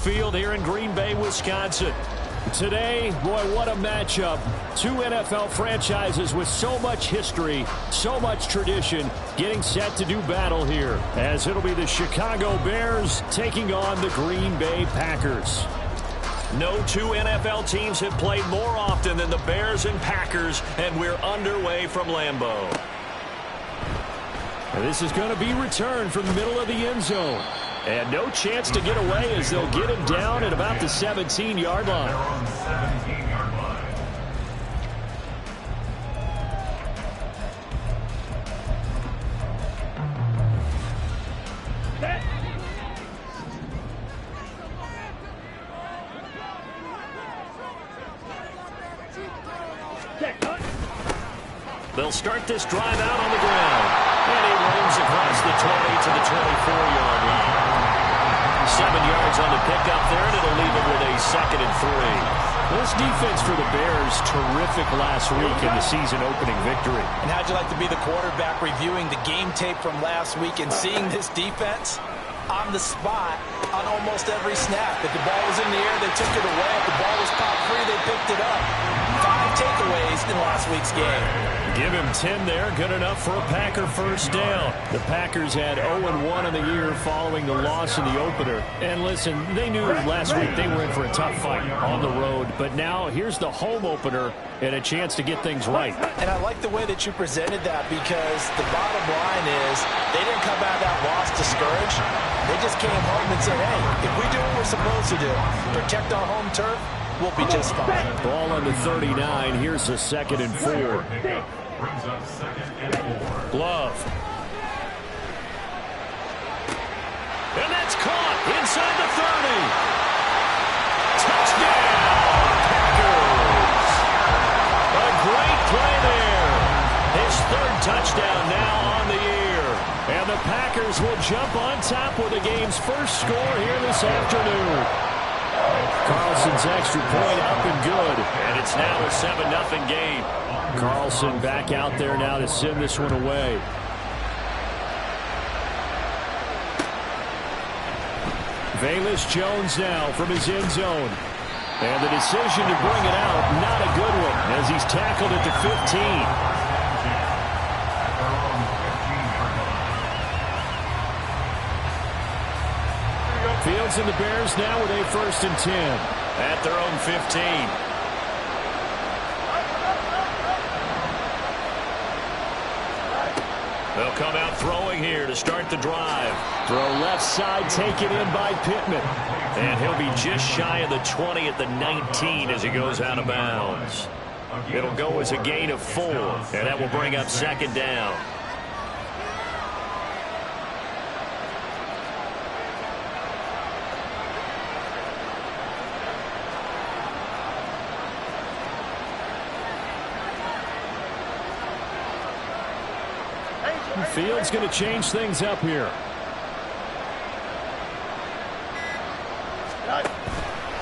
Field here in Green Bay, Wisconsin. Today, boy, what a matchup. Two NFL franchises with so much history, so much tradition, getting set to do battle here, as it'll be the Chicago Bears taking on the Green Bay Packers. No two NFL teams have played more often than the Bears and Packers, and we're underway from Lambeau. And this is going to be returned from the middle of the end zone. And no chance to get away as they'll get him down at about the 17-yard line. They'll start this drive out on the ground. And he runs across the 20 to the 24-yard line. 7 yards on the pickup there, and it'll leave it with a 2nd and 3. This defense for the Bears, terrific last week in the season-opening victory. And how'd you like to be the quarterback reviewing the game tape from last week and seeing this defense on the spot on almost every snap? If the ball was in the air, they took it away. If the ball was popped free, they picked it up. 5 takeaways in last week's game. Give him 10 there. Good enough for a Packer first down. The Packers had 0-1 in the year following the loss in the opener. And listen, they knew last week they were in for a tough fight on the road. But now here's the home opener and a chance to get things right. And I like the way that you presented that, because the bottom line is they didn't come out of that loss discouraged. They just came home and said, hey, if we do what we're supposed to do, protect our home turf, we'll be just fine. Ball on the 39. Here's a 2nd and 4. Glove. And that's caught inside the 30. Touchdown, Packers. A great play there. His 3rd touchdown now on the year. And the Packers will jump on top with the game's first score here this afternoon. Carlson's extra point up and good. And it's now a 7-0 game. Carlson back out there now to send this one away. Velus Jones now from his end zone. And the decision to bring it out, not a good one, as he's tackled at the 15. Fields and the Bears now with a 1st and 10 at their own 15. They'll come out throwing here to start the drive. Throw left side, taken in by Pittman. And he'll be just shy of the 20 at the 19 as he goes out of bounds. It'll go as a gain of 4, and that will bring up 2nd down. Fields going to change things up here.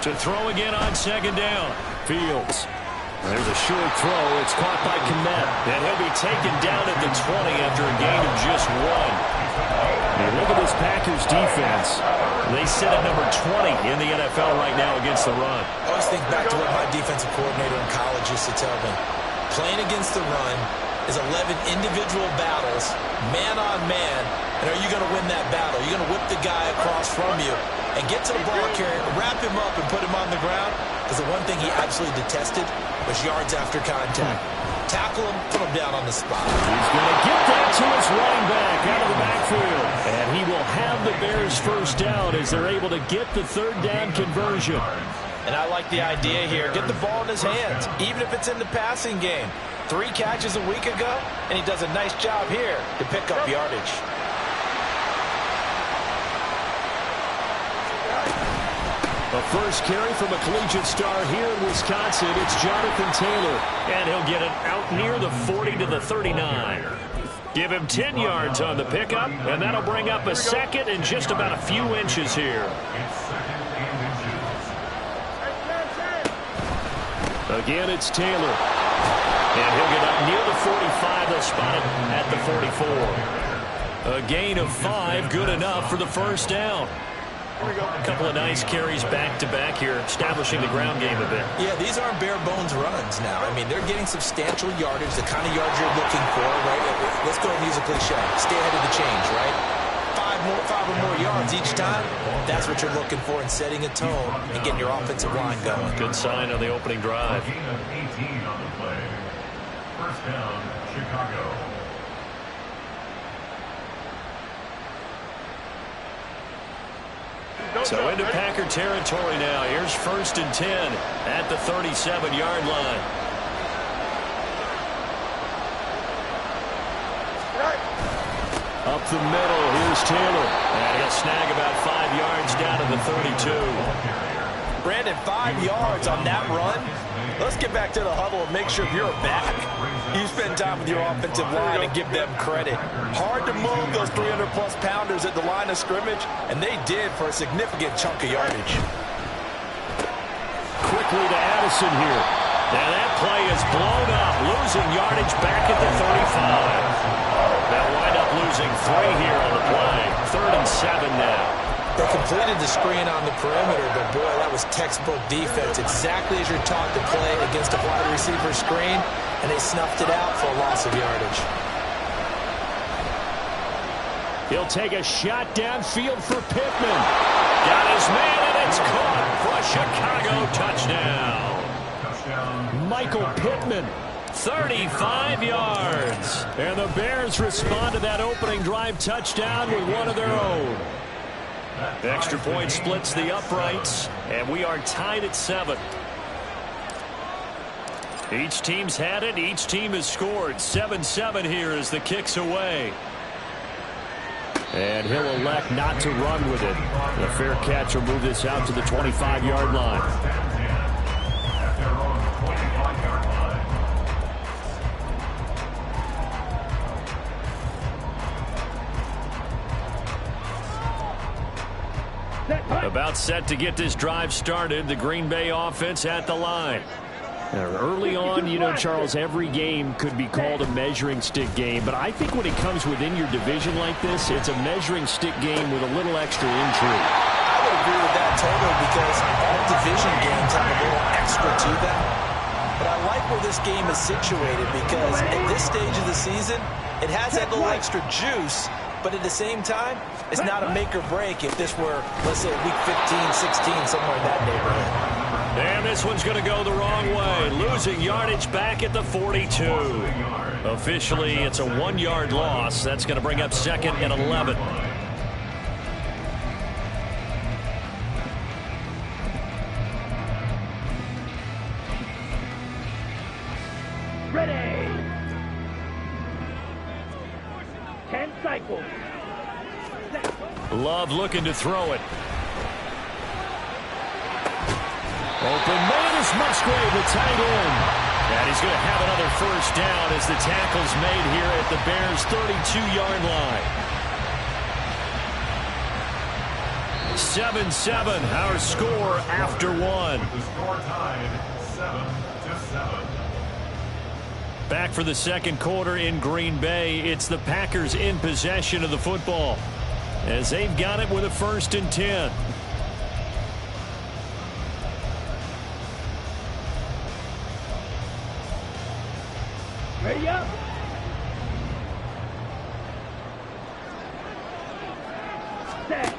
To throw again on 2nd down. Fields. There's a short throw. It's caught by Kmet. And he'll be taken down at the 20 after a gain of just 1. And look at this Packers defense. They sit at number 20 in the NFL right now against the run. I always think back to what my defensive coordinator in college used to tell me. Playing against the run is 11 individual battles, man on man, and are you going to win that battle? You're going to whip the guy across from you and get to the ball carrier, wrap him up, and put him on the ground, because the one thing he absolutely detested was yards after contact. Tackle him, put him down on the spot. He's going to get that to his running back out of the backfield, and he will have the Bears first down as they're able to get the 3rd down conversion. And I like the idea here. Get the ball in his hands, even if it's in the passing game. 3 catches a week ago, and he does a nice job here to pick up yardage. The first carry from a collegiate star here in Wisconsin. It's Jonathan Taylor, and he'll get it out near the 40 to the 39. Give him 10 yards on the pickup, and that'll bring up a 2nd and just about a few inches here. Again, it's Taylor. And he'll get up near the 45. They'll spot it at the 44. A gain of 5, good enough for the first down. A couple of nice carries back-to-back here, establishing the ground game a bit. Yeah, these aren't bare-bones runs now. I mean, they're getting substantial yardage, the kind of yards you're looking for, right? Let's go and use a cliche. Stay ahead of the change, right? Five or more yards each time. That's what you're looking for in setting a tone and getting your offensive line going. Good sign on the opening drive. 18 on the play. First down, Chicago. So into Packer territory now. Here's 1st and 10 at the 37-yard line. Up the middle, here's Taylor. And he'll snag about 5 yards down to the 32. Brandon, 5 yards on that run. Let's get back to the huddle and make sure if you're a back, you spend time with your offensive line and give them credit. Hard to move those 300-plus pounders at the line of scrimmage, and they did for a significant chunk of yardage. Quickly to Addison here. Now that play is blown up, losing yardage back at the 35. They'll wind up losing 3 here on the play. 3rd and 7 now. They completed the screen on the perimeter, but boy, that was textbook defense. Exactly as you're taught to play against a wide receiver screen, and they snuffed it out for a loss of yardage. He'll take a shot downfield for Pittman. Got his man, and it's caught for a Chicago touchdown. Michael Pittman, 35 yards. And the Bears respond to that opening drive touchdown with one of their own. Extra point splits the uprights, and we are tied at 7. Each team's had it. Each team has scored. 7-7 here as the kick's away. And he'll elect not to run with it. A fair catch will move this out to the 25-yard line. About set to get this drive started. The Green Bay offense at the line. Early on, you know, Charles, every game could be called a measuring stick game. But I think when it comes within your division like this, it's a measuring stick game with a little extra intrigue. I would agree with that totally because all division games have a little extra to them. But I like where this game is situated because at this stage of the season, it has that little extra juice. But at the same time, it's not a make or break if this were, let's say, week 15, 16, somewhere in that neighborhood. And this one's going to go the wrong way. Losing yardage back at the 42. Officially, it's a 1-yard loss. That's going to bring up 2nd and 11. Ready. 10 cycles. Love looking to throw it. Open man is Musgrave, the tight end. And he's going to have another first down as the tackle's made here at the Bears' 32-yard line. 7-7, our score after 1. The score tied 7-7. Back for the second quarter in Green Bay. It's the Packers in possession of the football as they've got it with a 1st and 10. Ready up. Set.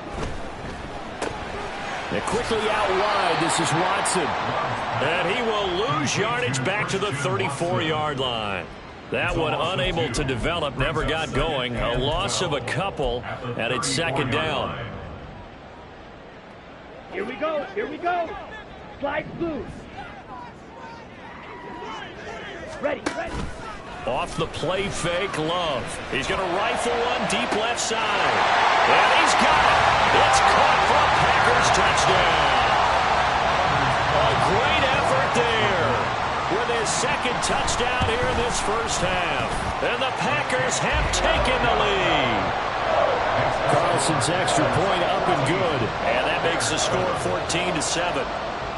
They're quickly out wide. This is Watson. And he will lose yardage back to the 34-yard line. That one unable to develop, never got going. A loss of a couple, and it's 2nd down. Here we go. Here we go. Slide loose. Ready. Ready. Off the play fake, Love. He's going to rifle one deep left side. And he's got it. It's caught for a Packers touchdown. A great effort there with his 2nd touchdown here in this first half. And the Packers have taken the lead. Carlson's extra point up and good. And that makes the score 14-7.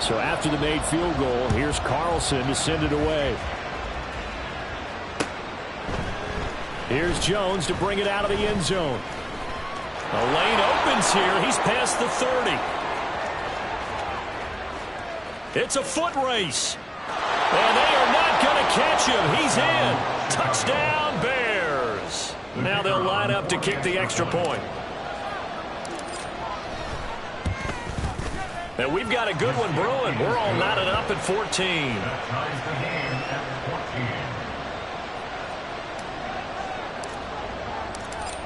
So after the made field goal, here's Carlson to send it away. Here's Jones to bring it out of the end zone. The lane opens here. He's past the 30. It's a foot race. And they are not going to catch him. He's in. Touchdown, Bears. Now they'll line up to kick the extra point. And we've got a good one brewing. We're all knotted up at 14. That ties the game at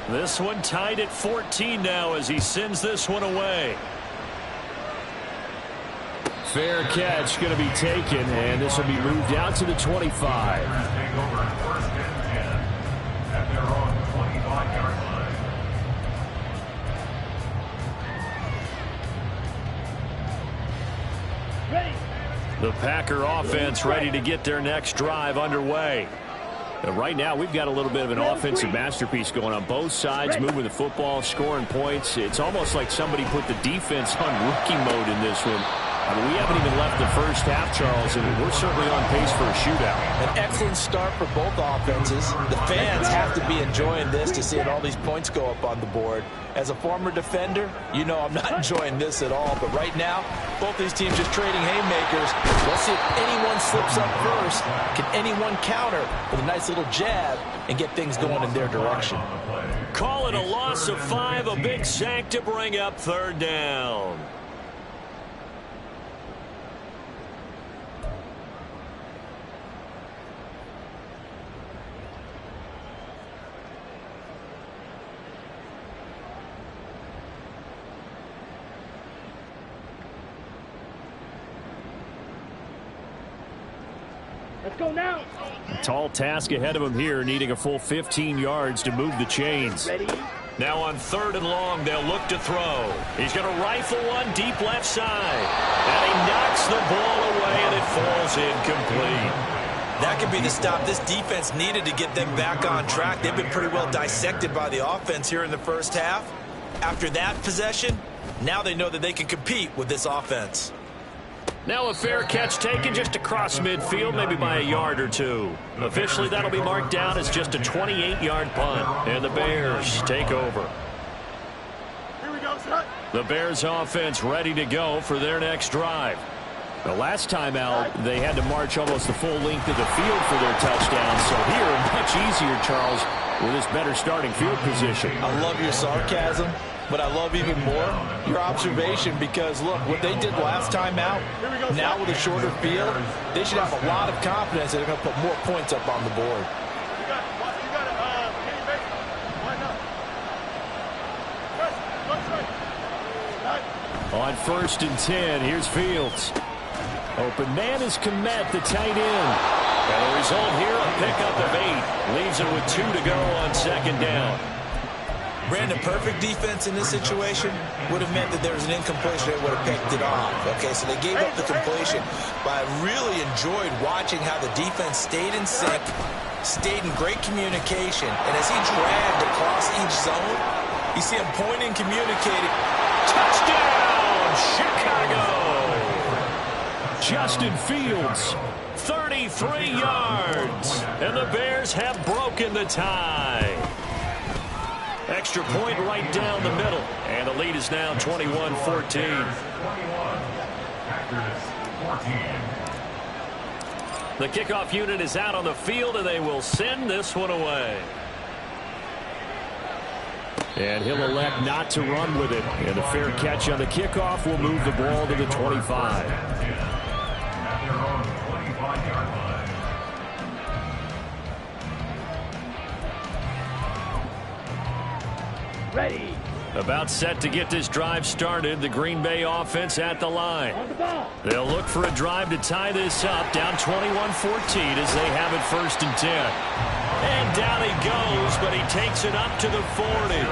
14. This one tied at 14 now as he sends this one away. Fair catch going to be taken, and this will be moved out to the 25. Take over at 1st and 10 at their own 25-yard line. Ready. The Packer offense ready to get their next drive underway. And right now, we've got a little bit of an offensive masterpiece going on both sides, moving the football, scoring points. It's almost like somebody put the defense on rookie mode in this one. I mean, we haven't even left the first half, Charles, and we're certainly on pace for a shootout. An excellent start for both offenses. The fans have to be enjoying this to seeing all these points go up on the board. As a former defender, you know I'm not enjoying this at all. But right now, both these teams just trading haymakers. Let's see if anyone slips up first. Can anyone counter with a nice little jab and get things going in their direction? Call it a loss of 5, a big sack to bring up 3rd down. Let's go now. Tall task ahead of him here, needing a full 15 yards to move the chains. Ready. Now on 3rd and long, they'll look to throw. He's going to rifle one deep left side. And he knocks the ball away, and it falls incomplete. That could be the stop this defense needed to get them back on track. They've been pretty well dissected by the offense here in the first half. After that possession, now they know that they can compete with this offense. Now a fair catch taken just across midfield, maybe by a yard or two. Officially, that'll be marked down as just a 28-yard punt. And the Bears take over. Here we go, son. The Bears offense ready to go for their next drive. The last time out, they had to march almost the full length of the field for their touchdown. So here, much easier, Charles, with this better starting field position. I love your sarcasm, but I love even more your observation because, look, what they did last time out, now with a shorter field, they should have a lot of confidence that they're going to put more points up on the board. On 1st and 10, here's Fields. Open man is Kmet, the tight end. And the result here, a pickup of 8. Leaves it with 2 to go on 2nd down. Brandon, perfect defense in this situation would have meant that there was an incompletion that would have picked it off. Okay, so they gave up the completion. But I really enjoyed watching how the defense stayed in sync, stayed in great communication. And as he dragged across each zone, you see him pointing, communicating. Touchdown, Chicago! Justin Fields, 33 yards. And the Bears have broken the tie. Extra point right down the middle. And the lead is now 21-14. 21. Packers 14. The kickoff unit is out on the field, and they will send this one away. And he'll elect not to run with it. And a fair catch on the kickoff will move the ball to the 25. At their own 25-yard line. Ready. About set to get this drive started. The Green Bay offense at the line. On the ball. They'll look for a drive to tie this up. Down 21-14 as they have it 1st and 10. And down he goes, but he takes it up to the 40.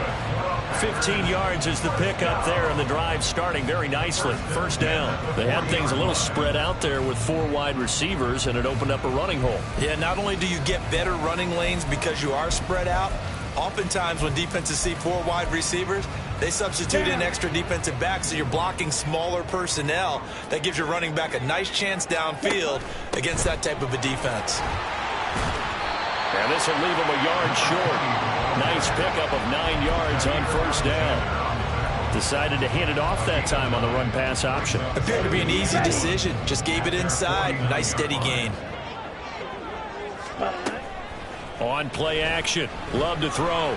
15 yards is the pickup there, and the drive starting very nicely. 1st down. They had things a little spread out there with 4 wide receivers, and it opened up a running hole. Yeah, not only do you get better running lanes because you are spread out, oftentimes when defenses see 4 wide receivers, they substitute in extra defensive backs, so you're blocking smaller personnel. That gives your running back a nice chance downfield against that type of a defense. And this will leave him a yard short. Nice pickup of 9 yards on first down. Decided to hand it off that time on the run-pass option. Appeared to be an easy decision. Just gave it inside. Nice steady gain. On play action. Love to throw.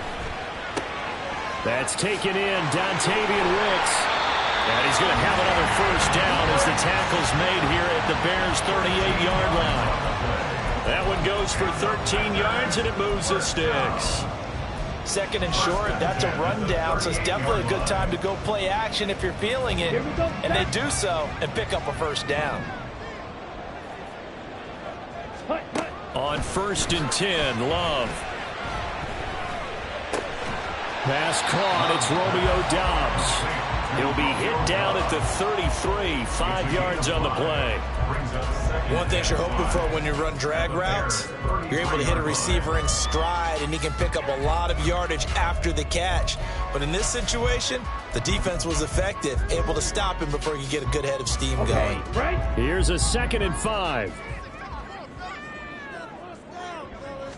That's taken in. Dontavian Wicks. And he's going to have another first down as the tackle's made here at the Bears' 38-yard line. That one goes for 13 yards, and it moves the sticks. Second and short, that's a rundown, so it's definitely a good time to go play action if you're feeling it. And they do so and pick up a first down. On 1st and 10, Love. Pass caught. It's Romeo Doubs. He'll be hit down at the 33, 5 yards on the play. One thing you're hoping for when you run drag routes, you're able to hit a receiver in stride, and he can pick up a lot of yardage after the catch. But in this situation, the defense was effective, able to stop him before he could get a good head of steam going. Here's a 2nd and 5.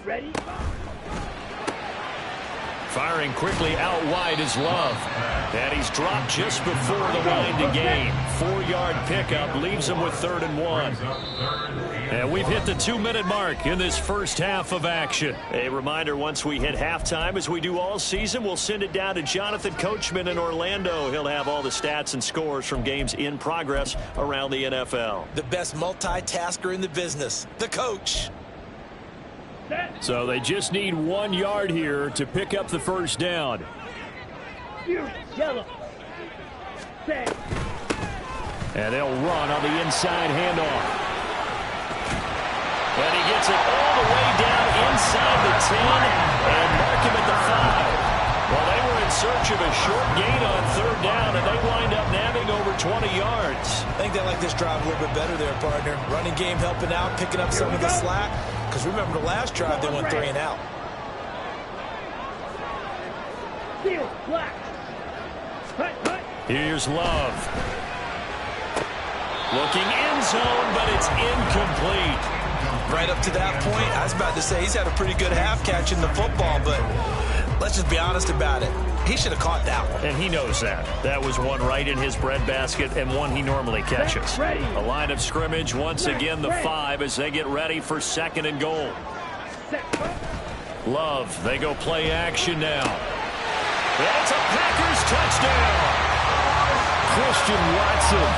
Ready? Firing quickly out wide is Love. And he's dropped just before the line to gain. 4-yard pickup leaves him with 3rd and 1. And we've hit the 2-minute mark in this first half of action. A reminder, once we hit halftime, as we do all season, we'll send it down to Jonathan Coachman in Orlando. He'll have all the stats and scores from games in progress around the NFL. The best multitasker in the business, the coach. So they just need 1 yard here to pick up the first down. Yellow. Set. And they'll run on the inside handoff. And he gets it all the way down inside the 10 and mark him at the 5. Well, they were in search of a short gain on 3rd down, and they wind up nabbing over 20 yards. I think they like this drive a little bit better there, partner. Running game helping out, picking up some of the slack. Because remember the last drive, they went 3 and out. Here's Love. Looking end zone, but it's incomplete. Right up to that point, I was about to say he's had a pretty good half catching the football, but let's just be honest about it. He should have caught that one. And he knows that. That was one right in his breadbasket and one he normally catches. A line of scrimmage, once again the 5 as they get ready for 2nd and goal. Love, they go play action now. And it's a Packers touchdown. Christian Watson,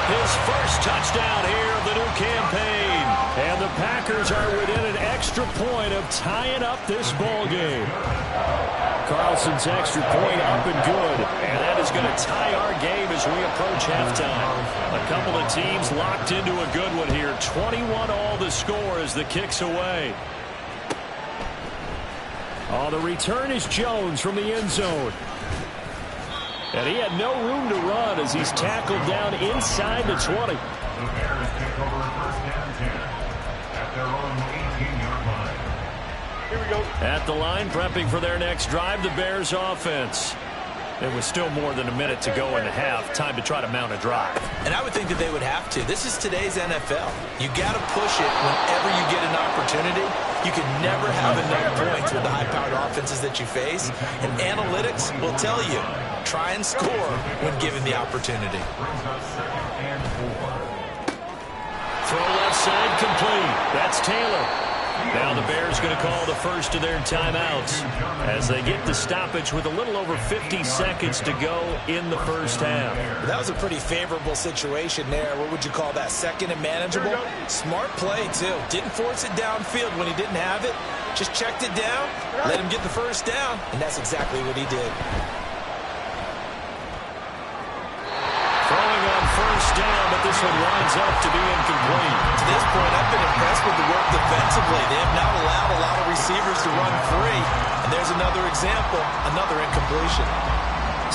his first touchdown here of the new campaign. And the Packers are within an extra point of tying up this ball game. Carlson's extra point up and good. And that is going to tie our game as we approach halftime. A couple of teams locked into a good one here. 21 all the score as the kick's away. Oh, the return is Jones from the end zone. And he had no room to run as he's tackled down inside the 20. The Bears take over 1st and 10 at their own 18-yard line. Here we go. At the line, prepping for their next drive, the Bears offense. There was still more than a minute to go in the half. Time to try to mount a drive. And I would think that they would have to. This is today's NFL. You got to push it whenever you get an opportunity. You can never have enough points with the high-powered offenses that you face. And analytics will tell you, try and score when given the opportunity. Throw left side complete. That's Taylor. Now the Bears going to call the first of their timeouts as they get the stoppage with a little over 50 seconds to go in the first half. That was a pretty favorable situation there. What would you call that? 2nd and manageable? Smart play, too. Didn't force it downfield when he didn't have it. Just checked it down, let him get the first down, and that's exactly what he did. Throwing on first down, but this one winds up to be incomplete. To this point, I've been impressed with the work defensively. They have not allowed a lot of receivers to run free. And there's another example, another incompletion.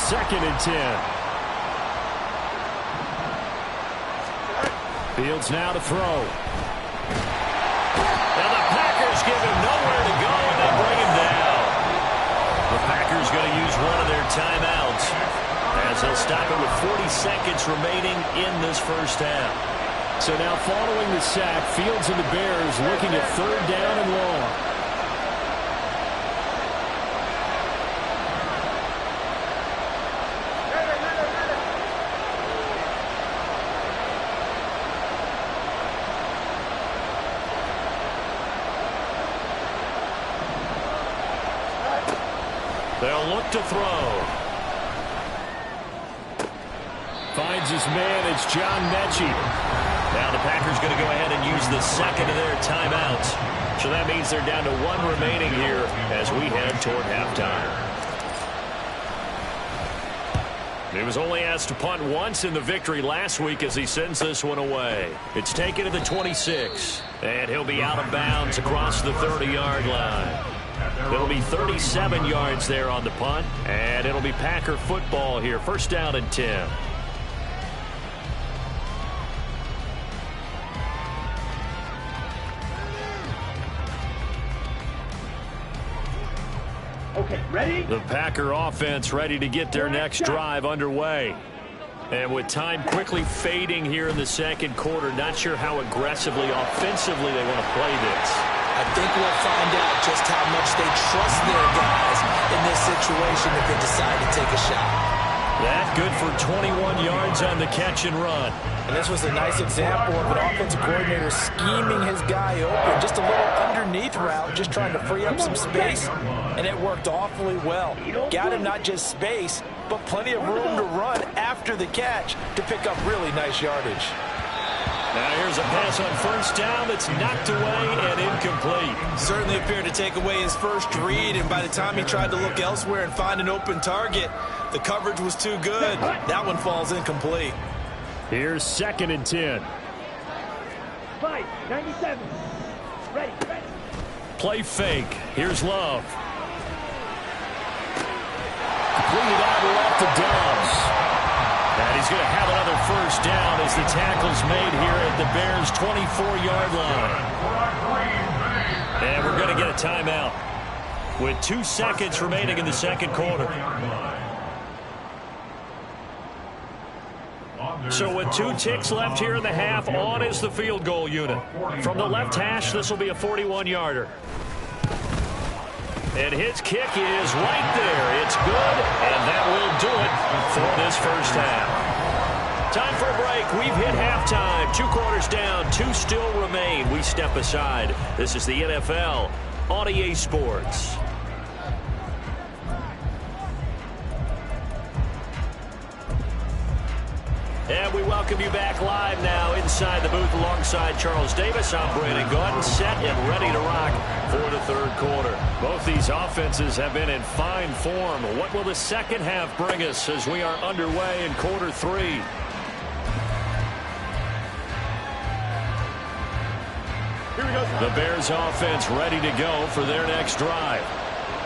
2nd and 10. Fields now to throw. And the Packers give him nowhere to go, and they bring him down. The Packers going to use one of their timeouts as they'll stop it with 40 seconds remaining in this first half. So now following the sack, Fields and the Bears looking at 3rd down and long. They'll look to throw. Finds his man. It's John Mechie. Now the Packers going to go ahead and use the second of their timeouts. So that means they're down to one remaining here as we head toward halftime. He was only asked to punt once in the victory last week as he sends this one away. It's taken to the 26, and he'll be out of bounds across the 30-yard line. It'll be 37 yards there on the punt, and it'll be Packer football here. First down and 10. Okay, ready? The Packer offense ready to get their next drive underway. And with time quickly fading here in the second quarter, not sure how aggressively, offensively they want to play this. I think we'll find out just how much they trust their guys in this situation if they decide to take a shot. That good for 21 yards on the catch and run. And this was a nice example of an offensive coordinator scheming his guy open. Just a little underneath route, just trying to free up some space. And it worked awfully well. Got him not just space, but plenty of room to run after the catch to pick up really nice yardage. Now here's a pass on first down that's knocked away and incomplete. Certainly appeared to take away his first read, and by the time he tried to look elsewhere and find an open target, the coverage was too good. That one falls incomplete. Here's second and 10. 97. Ready. Play fake. Here's Love. Completed out left to Dobbs. And he's going to have another first down as the tackle's made here at the Bears' 24-yard line. And we're going to get a timeout with 2 seconds remaining in the second quarter. So with 2 ticks left here in the half, on is the field goal unit. From the left hash, this will be a 41-yarder. And his kick is right there. It's good, and that will do it for this first half. Time for a break. We've hit halftime. 2 quarters down, 2 still remain. We step aside. This is the NFL on EA Sports. And we welcome you back live now inside the booth alongside Charles Davis. I'm Brandon Gaudin, set and ready to rock for the third quarter. Both these offenses have been in fine form. What will the second half bring us as we are underway in quarter 3? Here we go. The Bears offense ready to go for their next drive.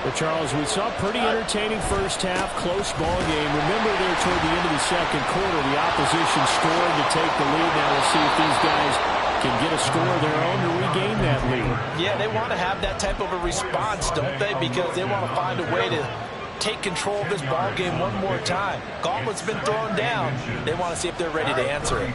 Well, Charles, we saw a pretty entertaining first half, close ball game. Remember there toward the end of the second quarter, the opposition scored to take the lead. Now we'll see if these guys can get a score of their own to regain that lead. Yeah, they want to have that type of a response, don't they? Because they want to find a way to take control of this ball game one more time. Gauntlet's been thrown down. They want to see if they're ready to answer it.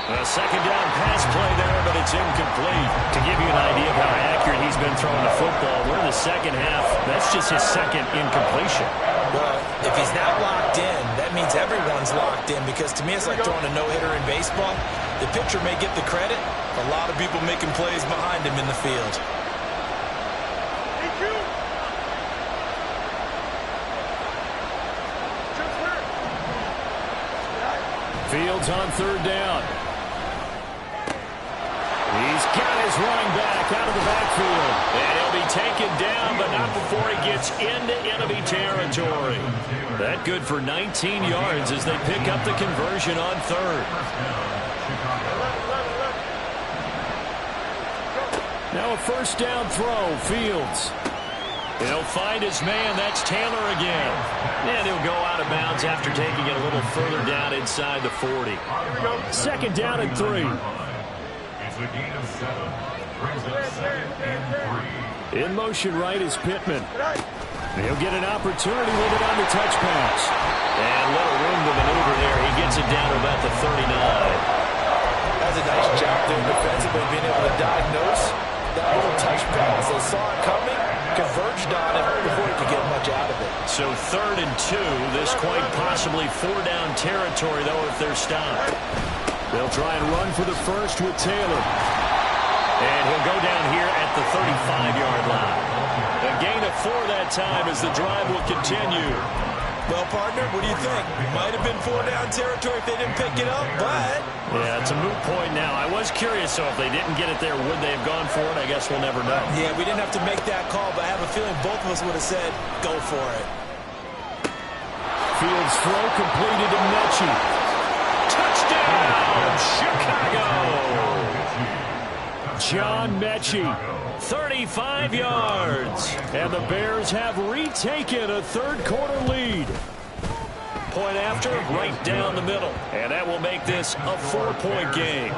A second down pass play there, but it's incomplete. To give you an idea of how accurate he's been throwing the football, we're in the second half. That's just his second incompletion. Well, if he's not locked in, that means everyone's locked in, because to me it's like throwing a no-hitter in baseball. The pitcher may get the credit, a lot of people making plays behind him in the field. Fields on third down. He's got his running back out of the backfield. And he'll be taken down, but not before he gets into enemy territory. That good for 19 yards as they pick up the conversion on third. Now a first down throw, Fields. He'll find his man. That's Taylor again. And he'll go out of bounds after taking it a little further down inside the 40. Second down and 3. It's a gain of 7. Brings up 2nd and 3. In motion right is Pittman. He'll get an opportunity with it on the touch pass. And little room to maneuver there. He gets it down to about the 39. That's a nice job there defensively, being able to diagnose that little touch pass. They saw it coming, converged on it before he could get much out of it. So 3rd and 2. This quite possibly 4-down territory, though, if they're stopped. They'll try and run for the first with Taylor. And he'll go down here at the 35-yard line. A gain of 4 that time as the drive will continue. Well, partner, what do you think? Might have been 4-down territory if they didn't pick it up, but... Yeah, it's a moot point now. I was curious, so if they didn't get it there, would they have gone for it? I guess we'll never know. Yeah, we didn't have to make that call, but I have a feeling both of us would have said, go for it. Fields throw completed to Mechie. Touchdown, Chicago! John Mechie, 35 yards. And the Bears have retaken a third-quarter lead. Point after, right down the middle. And that will make this a 4-point game.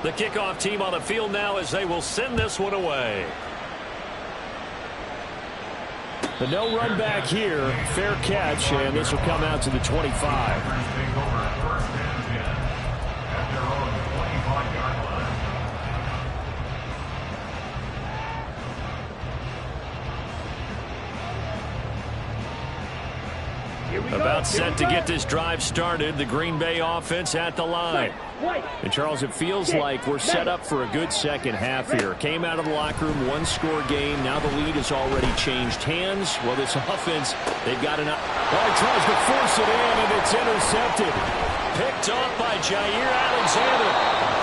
The kickoff team on the field now as they will send this one away. The no run back here, fair catch, and this will come out to the 25. About set to get this drive started. The Green Bay offense at the line. And, Charles, it feels like we're set up for a good second half here. Came out of the locker room, one-score game. Now the lead has already changed hands. Well, this offense, they've got enough. Oh, he tries to force it in, and it's intercepted. Picked off by Jair Alexander.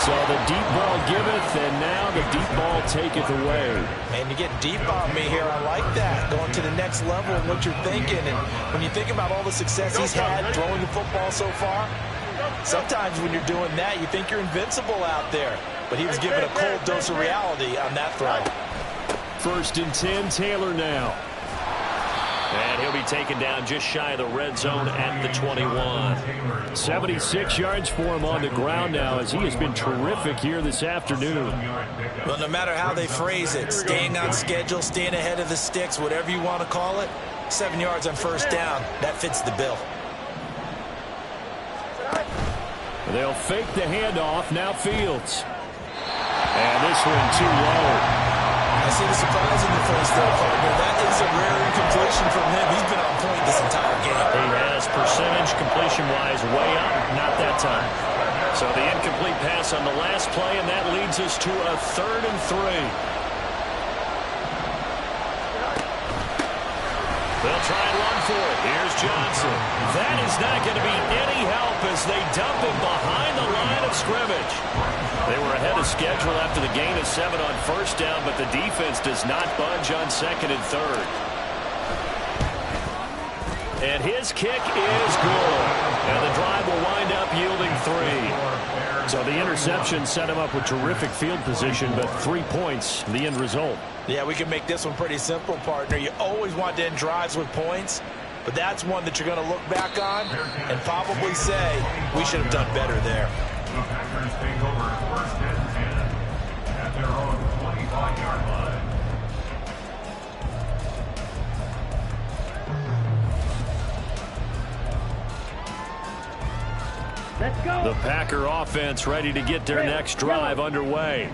So the deep ball giveth, and now the deep ball taketh away. Man, you get deep on me here. I like that. Going to the next level and what you're thinking. And when you think about all the success he's had throwing the football so far, sometimes when you're doing that, you think you're invincible out there. But he was given a cold dose of reality on that throw. 1st and 10, Taylor now. And he'll be taken down just shy of the red zone at the 21. 76 yards for him on the ground now as he has been terrific here this afternoon. Well, no matter how they phrase it, staying on schedule, staying ahead of the sticks, whatever you want to call it, 7 yards on 1st down, that fits the bill. They'll fake the handoff, now Fields. And this one too low. I see the surprise in your face there, partner. That is a rare incompletion from him. He's been on point this entire game. He has percentage completion-wise way up, not that time. So the incomplete pass on the last play, and that leads us to a 3rd and 3. They'll try and run for it. Here's Johnson. That is not going to be any help as they dump him behind the line of scrimmage. They were ahead of schedule after the gain of 7 on 1st down, but the defense does not budge on 2nd and 3rd. And his kick is good. And the drive will wind up yielding 3. So the interception set him up with terrific field position, but 3 points, the end result. Yeah, we can make this one pretty simple, partner. You always want to end drives with points, but that's one that you're going to look back on and probably say, we should have done better there. The Packers take over 1st and 10 at their own 25-yard line. Let's go. The Packer offense ready to get their next drive underway.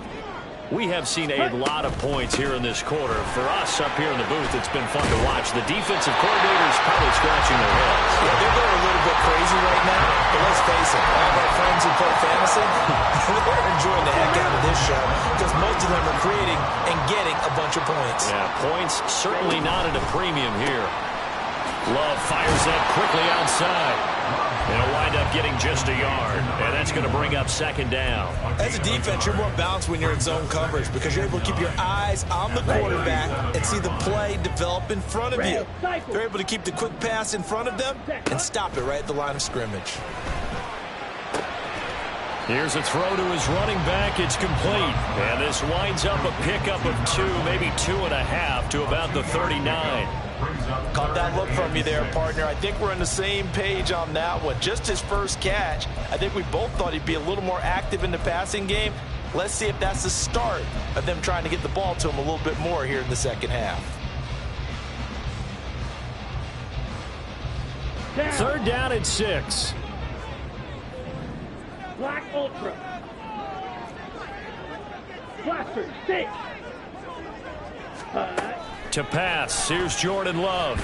We have seen a lot of points here in this quarter. For us up here in the booth, it's been fun to watch. The defensive coordinators probably scratching their heads. Yeah, they're going a little bit crazy right now, but let's face it, all of our friends who play fantasy, they're enjoying the heck out of this show because most of them are creating and getting a bunch of points. Yeah, points certainly not at a premium here. Love fires that quickly outside. They'll wind up getting just a yard, and that's going to bring up 2nd down. As a defense, you're more balanced when you're in zone coverage because you're able to keep your eyes on the quarterback and see the play develop in front of you. They're able to keep the quick pass in front of them and stop it right at the line of scrimmage. Here's a throw to his running back. It's complete. And this winds up a pickup of 2, maybe 2.5 to about the 39. Caught that look from you there, partner. I think we're on the same page on that one. Just his first catch. I think we both thought he'd be a little more active in the passing game. Let's see if that's the start of them trying to get the ball to him a little bit more here in the second half. 3rd down and 6. Black Ultra. Blaster, 6. To pass, here's Jordan Love.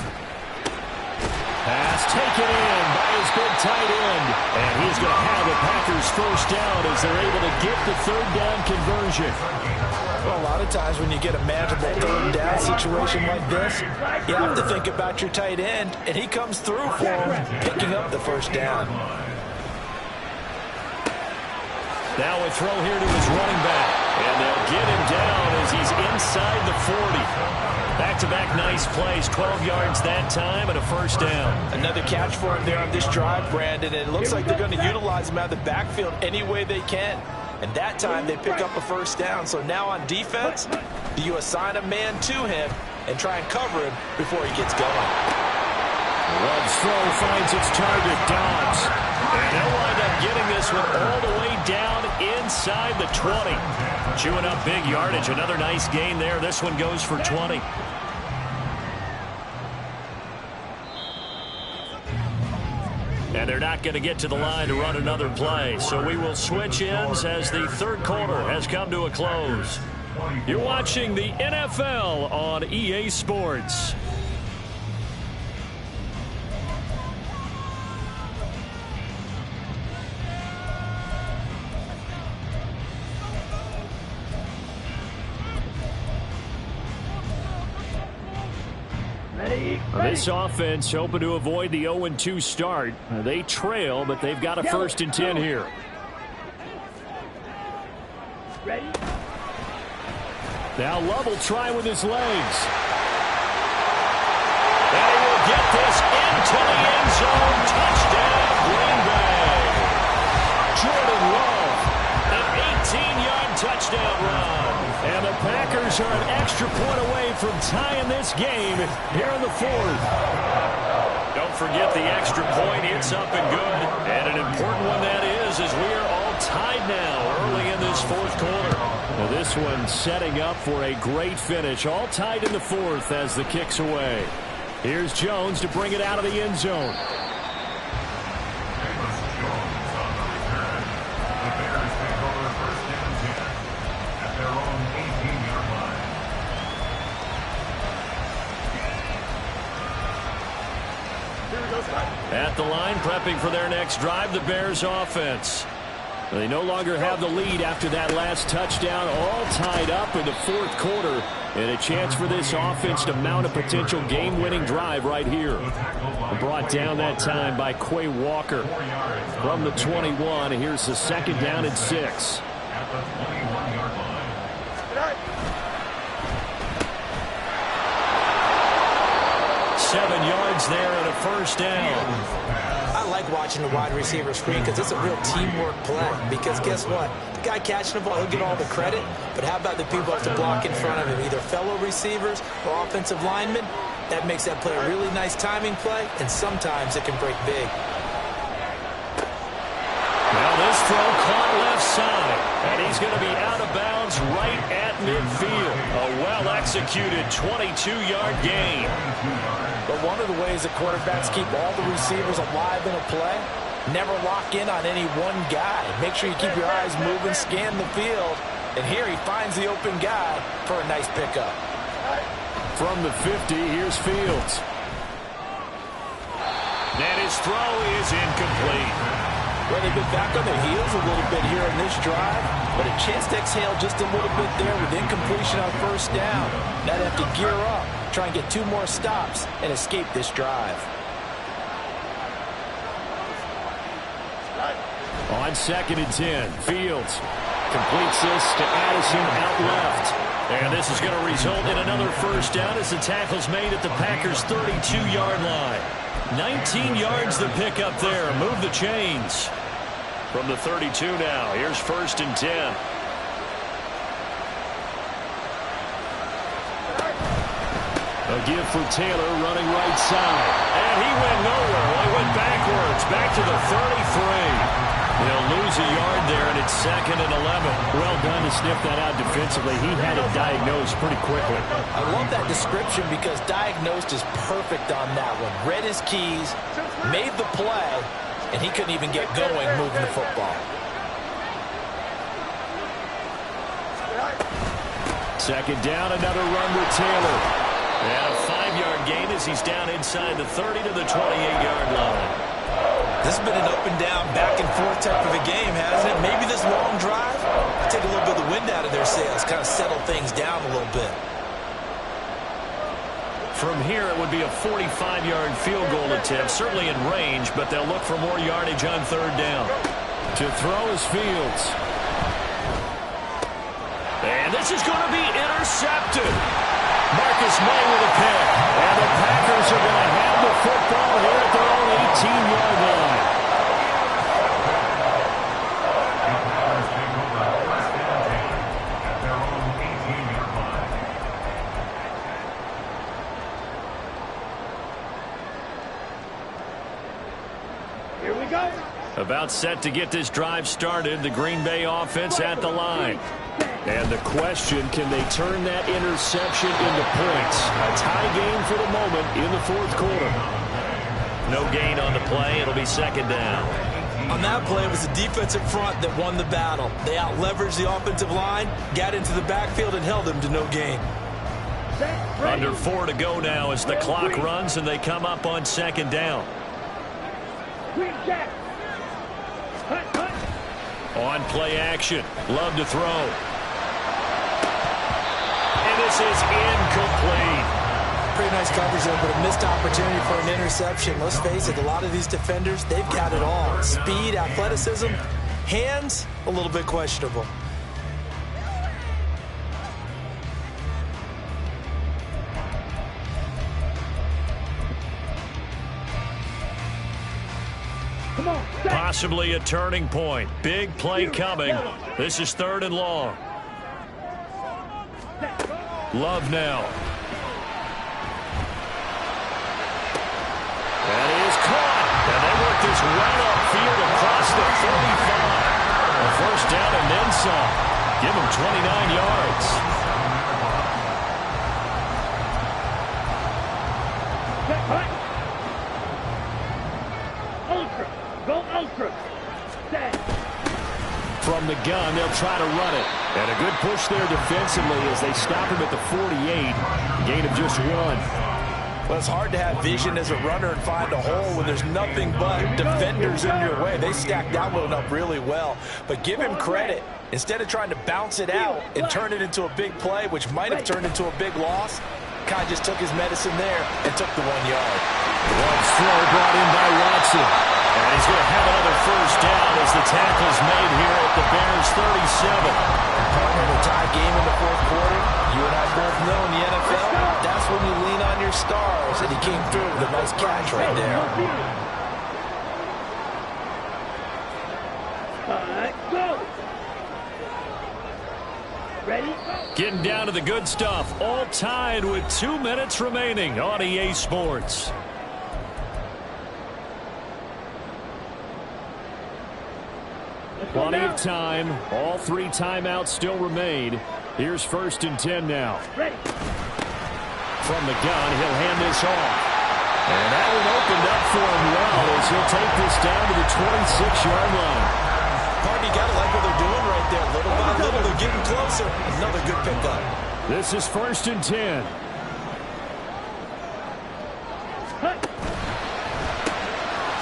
Pass taken in by his big tight end. And he's going to have the Packers first down as they're able to get the third down conversion. Well, a lot of times when you get a manageable third down situation like this, you have to think about your tight end, and he comes through for him, picking up the first down. Now a throw here to his running back. And they'll get him down as he's inside the 40. Back-to-back nice plays, 12 yards that time and a first down. Another catch for him there on this drive, Brandon, and it looks like they're going to utilize him out of the backfield any way they can. And that time they pick up a first down. So now on defense, do you assign a man to him and try and cover him before he gets going? Love's throw finds its target, Dobbs. And they'll wind up getting this one all the way down inside the 20. Chewing up big yardage. Another nice gain there. This one goes for 20. And they're not going to get to the line to run another play. So we will switch ends as the third quarter has come to a close. You're watching the NFL on EA Sports. This offense hoping to avoid the 0-2 start. They trail, but they've got a 1st and 10 here. Ready? Now Love will try with his legs. And he will get this into the end zone. Touchdown, Green Bay. Jordan Love, an 18-yard touchdown run. And the Packers are an extra point away from tying this game here in the 4th. Don't forget the extra point. It's up and good. And an important one that is, as we are all tied now early in this 4th quarter. Now this one setting up for a great finish. All tied in the 4th as the kick's away. Here's Jones to bring it out of the end zone. At the line, prepping for their next drive, the Bears offense. They no longer have the lead after that last touchdown, all tied up in the 4th quarter. And a chance for this offense to mount a potential game-winning drive right here. Brought down that time by Quay Walker. From the 21, here's the 2nd down and 6. At the 21-yard line. 7 yards there and a first down. I like watching the wide receiver screen because it's a real teamwork play. Because guess what? The guy catching the ball, he'll get all the credit. But how about the people who have to block in front of him, either fellow receivers or offensive linemen? That makes that play a really nice timing play, and sometimes it can break big. Now this throw caught left side, and he's going to be out of bounds right at midfield. A well-executed 22-yard gain. But one of the ways that quarterbacks keep all the receivers alive in a play, never lock in on any one guy. Make sure you keep your eyes moving, scan the field, and here he finds the open guy for a nice pickup. From the 50, here's Fields. And his throw is incomplete. Well, they've been back on their heels a little bit here in this drive, but a chance to exhale just a little bit there with incompletion on first down. Now they have to gear up, try and get 2 more stops, and escape this drive. On 2nd and 10, Fields completes this to Addison out left. And this is going to result in another first down as the tackle's made at the Packers' 32-yard line. 19 yards to pick up there. Move the chains. From the 32 now, here's 1st and 10. A give for Taylor running right side. And he went nowhere. Well, he went backwards, back to the 33. They'll lose a yard there, and it's 2nd and 11. Well done to sniff that out defensively. He had it diagnosed pretty quickly. I love that description because diagnosed is perfect on that one. Read his keys, made the play, and he couldn't even get going moving the football. 2nd down, another run with Taylor. And a 5-yard gain as he's down inside the 30 to the 28-yard line. This has been an up-and-down, back-and-forth type of a game, hasn't it? Maybe this long drive, take a little bit of the wind out of their sails, kind of settle things down a little bit. From here, it would be a 45-yard field goal attempt, certainly in range, but they'll look for more yardage on third down. To throw is Fields. And this is going to be intercepted. Marcus May with a pick. And the Packers are going to have the football here at their own 18-yard line. At their own 18-yard line. Here we go. About set to get this drive started, the Green Bay offense at the line. And the question, can they turn that interception into points? A tie game for the moment in the fourth quarter. No gain on the play. It'll be second down. On that play, it was the defensive front that won the battle. They out-leveraged the offensive line, got into the backfield, and held them to no gain. Under 4 to go now as the clock runs and they come up on second down. Green jack. Hut, hut. On play action. Love to throw. And this is incomplete. Pretty nice coverage there, but a missed opportunity for an interception. Let's face it, a lot of these defenders, they've got it all. Speed, athleticism, hands, a little bit questionable. Come on, set. Possibly a turning point. Big play coming. This is third and long. Love now. That is caught. And they work this right upfield across the 35. A first down and then some. Give them 29 yards. Set, hut. Ultra. Go ultra. Set. From the gun, they'll try to run it. And a good push there defensively as they stop him at the 48. Gain of just 1. Well, it's hard to have vision as a runner and find a hole when there's nothing but defenders in your way. They stacked that one up really well. But give him credit. Instead of trying to bounce it out and turn it into a big play, which might have turned into a big loss, Kai just took his medicine there and took the 1 yard. Once throw brought in by Watson. And he's going to have another first down as the tackle's made here at the Bears 37. Partner, the tie game in the fourth quarter, you and I both know in the NFL, that's when you lean on your stars, and he came through with a nice catch right there. Go. Ready? Getting down to the good stuff. All tied with 2 minutes remaining on EA Sports. Plenty of time. All 3 timeouts still remain. Here's first and 10 now. Ready. From the gun, he'll hand this off. And that one opened up for him well as he'll take this down to the 26-yard line. Partner, you got to like what they're doing right there. Little by little, they're getting closer. Another good pickup. This is first and 10. Hut.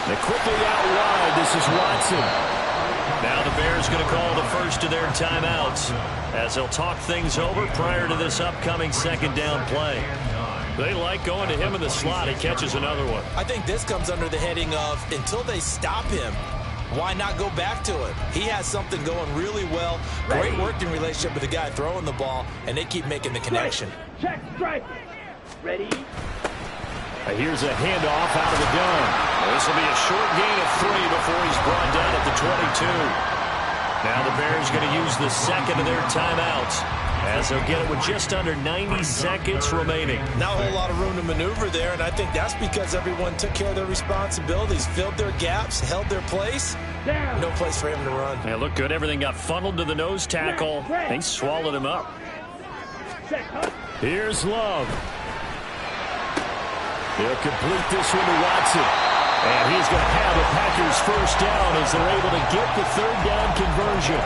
They quickly out wide. This is Watson. Now the Bears going to call the first of their timeouts as they'll talk things over prior to this upcoming second down play. They like going to him in the slot. He catches another one. I think this comes under the heading of until they stop him, why not go back to it? He has something going really well. Great working relationship with the guy throwing the ball, and they keep making the connection. Check strike. Ready. Here's a handoff out of the gun. This will be a short gain of 3 before he's brought down at the 22. Now the Bears going to use the second of their timeouts as they'll get it with just under 90 seconds remaining. Not a whole lot of room to maneuver there, and I think that's because everyone took care of their responsibilities, filled their gaps, held their place. Down. No place for him to run. Yeah, look good. Everything got funneled to the nose tackle. They swallowed him up. Set. Hut. Here's Love. He'll complete this one to Watson. And he's going to have the Packers first down as they're able to get the third down conversion.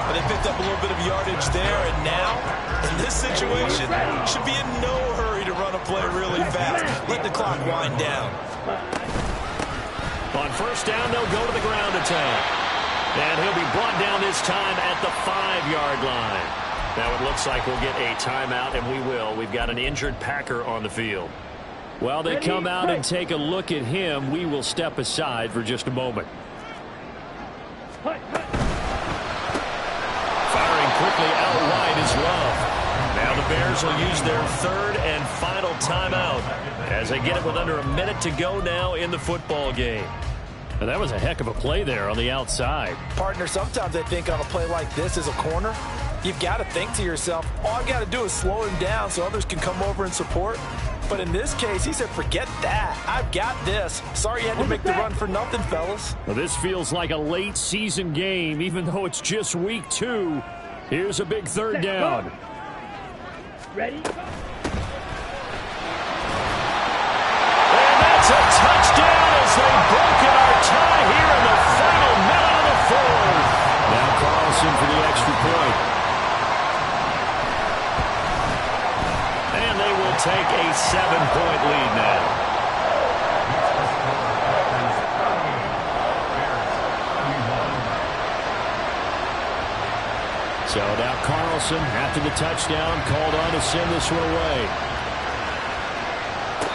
But they picked up a little bit of yardage there, and now, in this situation, should be in no hurry hurry to run a play really fast. Let the clock wind down. On first down, they'll go to the ground attack. And he'll be brought down this time at the 5-yard line. Now it looks like we'll get a timeout, and we will. We've got an injured Packer on the field. While they come out and take a look at him, we will step aside for just a moment. Firing quickly out wide is Love. Now the Bears will use their third and final timeout as they get it with under a minute to go now in the football game. And that was a heck of a play there on the outside. Partner, sometimes I think on a play like this as a corner, you've got to think to yourself, all I got to do is slow him down so others can come over and support. But in this case, he said, forget that. I've got this. Sorry you had to make the run for nothing, fellas. Well, this feels like a late season game, even though it's just week 2. Here's a big third down. Ready? And that's a touchdown as they've broken our tie here in the final minute of the fourth. Now Carlson for the extra point. And they will take a 7-point lead now. So now Carlson, after the touchdown, called on to send this one away.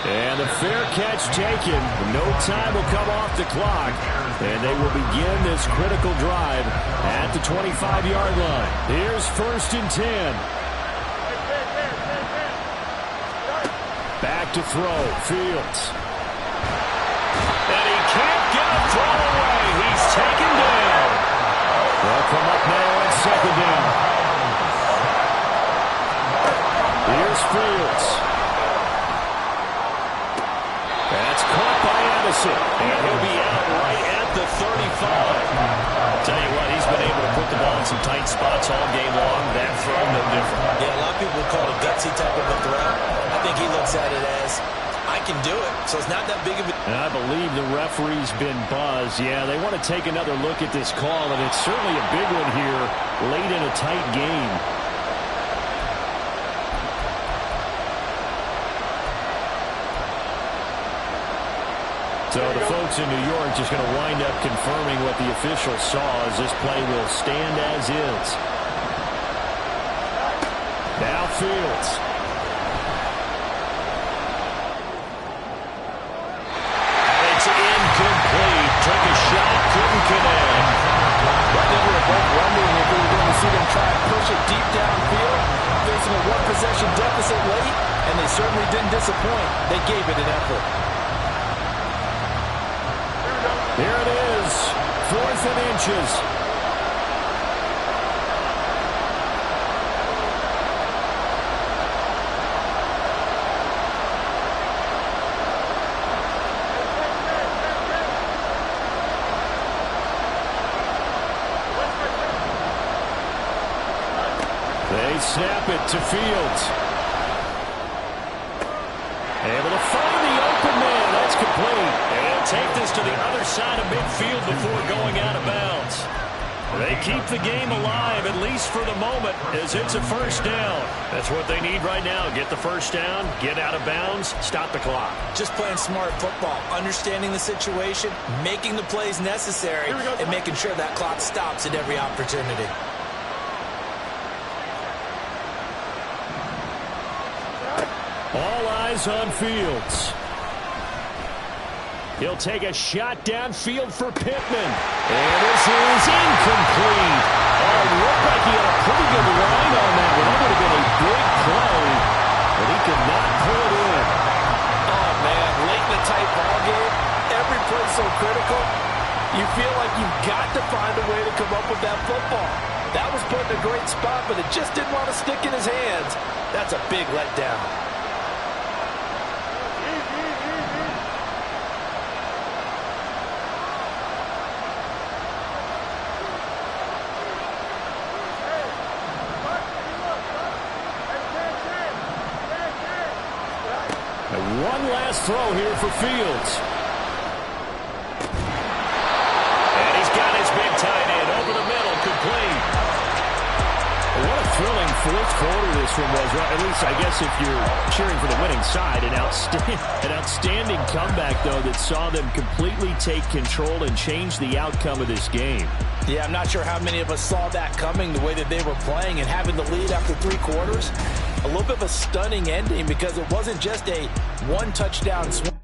And a fair catch taken. No time will come off the clock. And they will begin this critical drive at the 25-yard line. Here's 1st and 10. Back to throw. Fields. And he can't get a throw away. He's taken down. They'll come up now on 2nd down. Here's Fields. That's caught by Addison. And he'll be out right at the 35. Tell you what, he's been able to put the ball in some tight spots all game long. That throw, no different. Yeah, a lot of people would call it a gutsy type of a throw. I think he looks at it as, I can do it. So it's not that big of a... And I believe the referee's been buzzed. Yeah, they want to take another look at this call, and it's certainly a big one here late in a tight game. So the folks in New York just going to wind up confirming what the official saw as this play will stand as is. Now Fields. And it's incomplete. Took a shot, couldn't connect. I think we were both wondering if we were going to see them try to push it deep downfield, facing a one-possession deficit late, and they certainly didn't disappoint. They gave it an effort. Here it is, 4th and inches. They snap it to Fields. Able to find the open man. That's complete. And take this to the other side of midfield before going out of bounds. They keep the game alive, at least for the moment, as it's a 1st down. That's what they need right now. Get the 1st down, get out of bounds, stop the clock. Just playing smart football, understanding the situation, making the plays necessary, and making sure that clock stops at every opportunity. All eyes on Fields. He'll take a shot downfield for Pittman. And this is incomplete. Oh, it looked like he had a pretty good line on that one. That would have been a big play, but he could not pull it in. Oh, man, late in the tight ball game, every play so critical, you feel like you've got to find a way to come up with that football. That was put in a great spot, but it just didn't want to stick in his hands. That's a big letdown. One last throw here for Fields. And he's got his big tight end over the middle, complete. What a thrilling fourth quarter this one was, well, at least I guess if you're cheering for the winning side, an outstanding comeback, though, that saw them completely take control and change the outcome of this game. Yeah, I'm not sure how many of us saw that coming, the way that they were playing and having the lead after 3 quarters. A little bit of a stunning ending because it wasn't just a one-touchdown swing.